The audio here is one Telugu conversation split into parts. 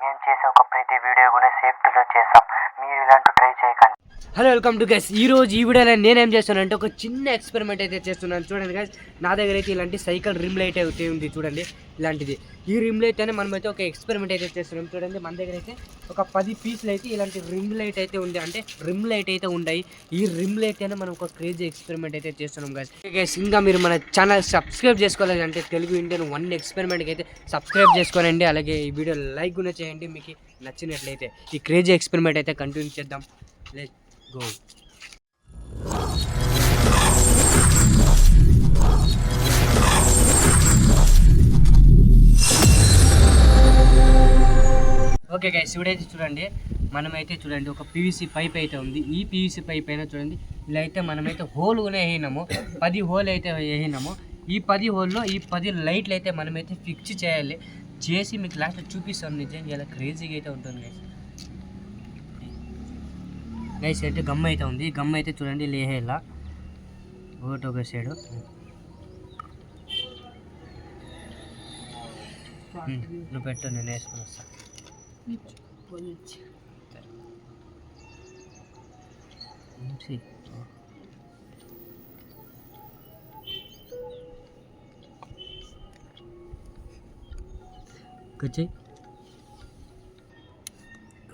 మేము చేసే ఒక ప్రతి వీడియో కూడా సేఫ్టీలో చేస్తాం. మీరు ఇలాంటి ట్రై చేయకండి. Hello welcome to guys. ఈరోజు ఈ వీడియోలో నేనేం చేస్తానంటే ఒక చిన్న ఎక్స్పెరిమెంట్ అయితే చేస్తున్నాను. చూడండి గైస్, నా దగ్గర అయితే ఇలాంటి సైకిల్ రిమ్ లైట్ అయితే ఉంది. చూడండి ఇలాంటిది. ఈ రిమ్ లైట్ అనే మనమైతే ఒక ఎక్స్పెరిమెంట్ అయితే చేస్తున్నాం. చూడండి మన దగ్గర అయితే ఒక 10 పీసులు అయితే ఇలాంటి రిమ్ లైట్ అయితే ఉంది, అంటే రిమ్ లైట్ అయితే ఉన్నాయి. ఈ రిమ్ లైట్ అయినా మనం ఒక క్రేజీ ఎక్స్పెరిమెంట్ అయితే చేస్తున్నాం గైస్. గైస్, ఇంకా మీరు మన ఛానల్ సబ్స్క్రైబ్ చేసుకోవాలి అంటే తెలుగు ఇండియన్ 1 ఎక్స్పెరిమెంట్కి అయితే సబ్స్క్రైబ్ చేసుకోనండి. అలాగే ఈ వీడియో లైక్ కూడా చేయండి మీకు నచ్చినట్లయితే. ఈ క్రేజీ ఎక్స్పెరిమెంట్ అయితే కంటిన్యూ చేద్దాం. Let's go. ఓకే గైస్, ఇప్పుడైతే చూడండి మనమైతే చూడండి ఒక పీవీసీ పైప్ అయితే ఉంది. ఈ పీవీసీ పైప్ అయినా చూడండి ఇలా అయితే మనమైతే హోల్ కూడా వేసినాము. 10 హోల్ అయితే వేసినాము. ఈ 10 హోల్లో ఈ 10 లైట్లు అయితే మనమైతే ఫిక్స్ చేయాలి. చేసి మీకు లాస్ట్ చూపిస్తాం. నిజంగా ఇలా క్రేజీగా అయితే ఉంటుంది గైస్. గైస్ అయితే గమ్ అయితే ఉంది. గమ్ అయితే చూడండి లేహేలా ఒకటి ఒక సైడు. నువ్వు పెట్టు, నేను వేసుకొని వస్తాను.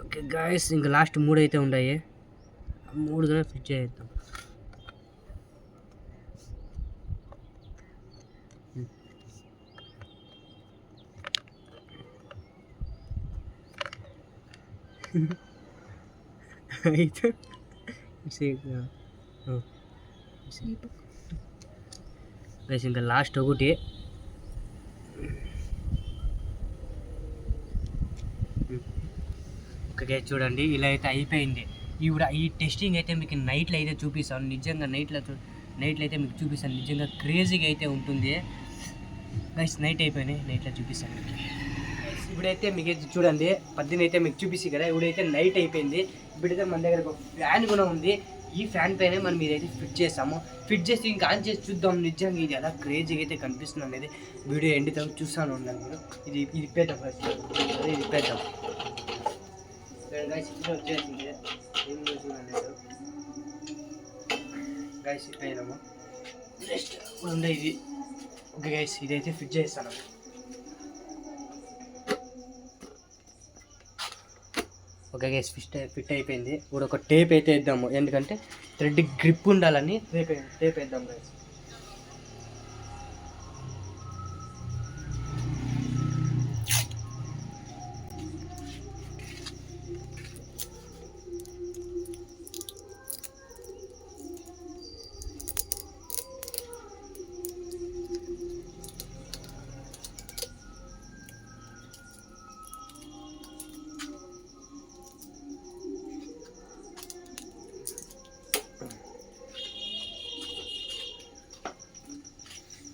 ఓకే గాయస్, ఇంకా లాస్ట్ 3 అయితే ఉన్నాయి. 3 కూడా ఫిట్ చేద్దాం. అయితే ఇంకా లాస్ట్ ఒకటి. ఓకే చూడండి ఇలా అయితే అయిపోయింది. ఈ టెస్టింగ్ అయితే మీకు నైట్లో అయితే చూపిస్తాను. నిజంగా నైట్లో అయితే మీకు చూపిస్తాను. నిజంగా క్రేజీగా అయితే ఉంటుంది గైస్. నైట్ అయిపోయినాయి, నైట్లో చూపిస్తాను మీకు. ఇప్పుడైతే మీకు చూడండి 10 అయితే మీకు చూపిస్తాయి కదా. ఇప్పుడైతే నైట్ అయిపోయింది. ఇప్పుడైతే మన దగ్గర ఒక ఫ్యాన్ కూడా ఉంది. ఈ ఫ్యాన్ పైన మనం ఇదైతే ఫిట్ చేస్తాము. ఫిట్ చేసి ఇంకా ఆన్ చేసి చూద్దాం నిజంగా ఇది ఎలా క్రేజీగా అయితే కనిపిస్తుంది అనేది. వీడియో ఎండితే చూస్తాను ఉన్నాను మీరు. ఇది ఇప్పేద్దాం ఫస్ట్, అదే ఇప్పేద్దాం గైస్. ఇప్పుడు వచ్చేసింది గైస్, ఇప్పేద్దాము. నెక్స్ట్ ఉండే ఇది. ఓకే గైస్, ఇదైతే ఫిట్ చేస్తాను. ఓకే గైస్, ఫిట్ అయిపోయింది. ఇప్పుడు ఒక టేప్ అయితే వేద్దాము, ఎందుకంటే థ్రెడ్ గ్రిప్ ఉండాలని టేప్ వేద్దాం గైస్.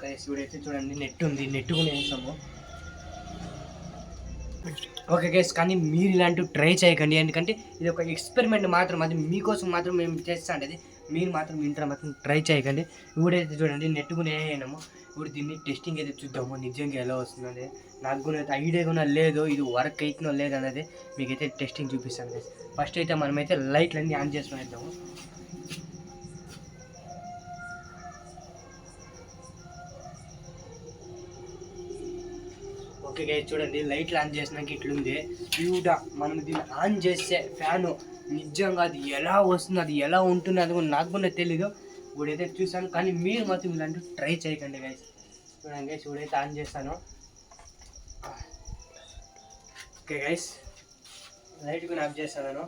గైస్ ఇప్పుడైతే చూడండి నెట్ ఉంది, నెట్ కూడా వేసాము. ఓకే గైస్, కానీ మీరు ఇలాంటివి ట్రై చేయకండి, ఎందుకంటే ఇది ఒక ఎక్స్పెరిమెంట్ మాత్రం. అది మీకోసం మాత్రం మేము చేస్తాం. అది మీరు మాత్రం ఇంట్లో మాత్రం ట్రై చేయకండి. ఇప్పుడైతే చూడండి నెట్ కూడా వేసాము. ఇప్పుడు దీన్ని టెస్టింగ్ అయితే చూద్దాము నిజంగా ఎలా వస్తుందని. నాకు కూడా అయితే ఐడియా కూడా లేదు ఇది వర్క్ అవుతుందో లేదనేది. మీకైతే టెస్టింగ్ చూపిస్తాను గైస్. ఫస్ట్ అయితే మనమైతే లైట్లన్నీ ఆన్ చేసుకుని వేద్దాము. ఓకే గైస్, చూడండి లైట్లు ఆన్ చేసినాక ఇట్లుంది. ఇవిడ మనం దీన్ని ఆన్ చేస్తే ఫ్యాను నిజంగా అది ఎలా వస్తుంది, అది ఎలా ఉంటుంది అది కూడా నాకు కూడా తెలీదు. ఇప్పుడైతే చూసాను, కానీ మీరు మాత్రం ఇలాంటివి ట్రై చేయకండి గైస్. చూడండి గైస్, ఇప్పుడైతే ఆన్ చేస్తాను. ఓకే గైస్, లైట్ కూడా ఆఫ్ చేస్తాను.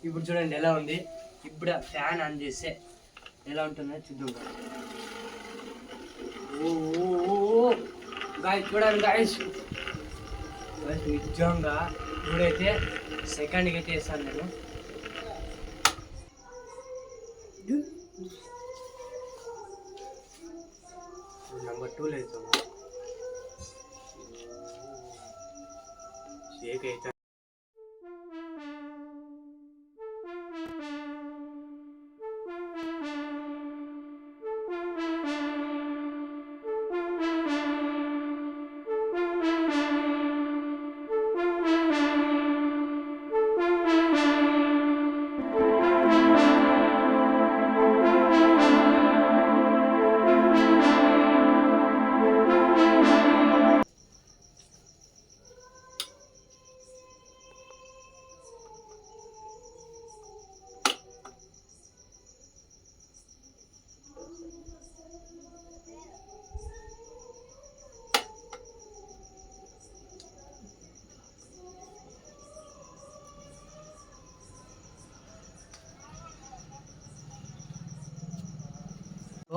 ఇప్పుడు చూడండి ఎలా ఉంది. ఇప్పుడు ఫ్యాన్ ఆన్ చేస్తే ఎలా ఉంటుందో చూద్దాం గాయస్. చూడండి గాయస్, నిజంగా ఇప్పుడైతే సెకండ్కి అయితే వేస్తాను నేను. నెంబర్ 2 వేస్తాము. షేక్ అయితే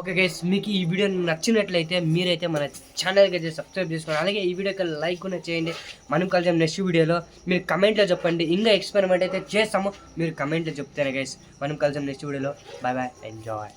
ఓకే గైస్, మీకు ఈ వీడియో నచ్చినట్లయితే మీరైతే మన ఛానల్కి అయితే సబ్స్క్రైబ్ చేసుకోండి. అలాగే ఈ వీడియోకి లైక్ కూడా చేయండి. మనం కలిసాం నెక్స్ట్ వీడియోలో. మీరు కమెంట్లో చెప్పండి, ఇంకా ఎక్స్పెరిమెంట్ అయితే చేస్తాము. మీరు కమెంట్లో చెప్తేనే గైస్ మనం కలిసాం నెక్స్ట్ వీడియోలో. Bye bye, enjoy.